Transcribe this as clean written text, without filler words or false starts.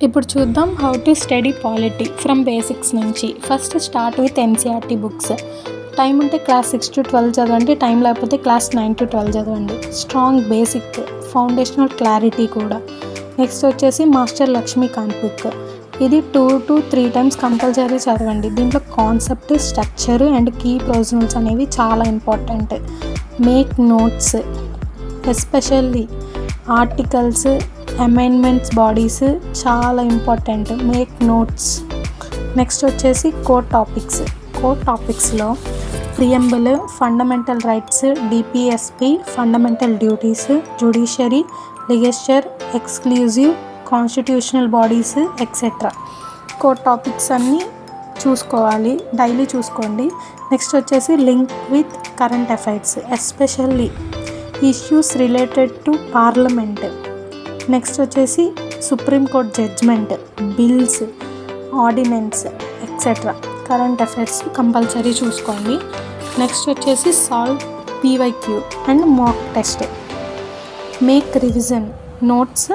ఇప్పుడు చూద్దాం how to study polity from basics నుంచి. First start with NCERT books. Time ఉంటే క్లాస్ 6 to 12 చదవండి, టైం లేకపోతే క్లాస్ 9 to 12 చదవండి. స్ట్రాంగ్ బేసిక్ ఫౌండేషనల్ క్లారిటీ కూడా. నెక్స్ట్ వచ్చేసి మాస్టర్ లక్ష్మీకాంత్ బుక్. ఇది 2 to 3 times కంపల్సరీ చదవండి. దీంట్లో concept, structure and key provisionals అనేవి చాలా important. Make notes, especially articles, amendments, bodies చాలా ఇంపార్టెంట్. Make notes. నెక్స్ట్ వచ్చేసి కోర్ టాపిక్స్లో preamble, fundamental rights, DPSP, fundamental duties, judiciary, legislature, exclusive, constitutional bodies etcetera. Core topics అన్నీ చూసుకోవాలి, daily చూసుకోండి. Next వచ్చేసి link with current affairs, especially issues related to parliament. Next వచ్చేసి supreme court judgement, bills, ordinance etcetera. Current affairs compulsory చూసుకోండి. Next వచ్చేసి solve PYQ and mock test. Make revision notes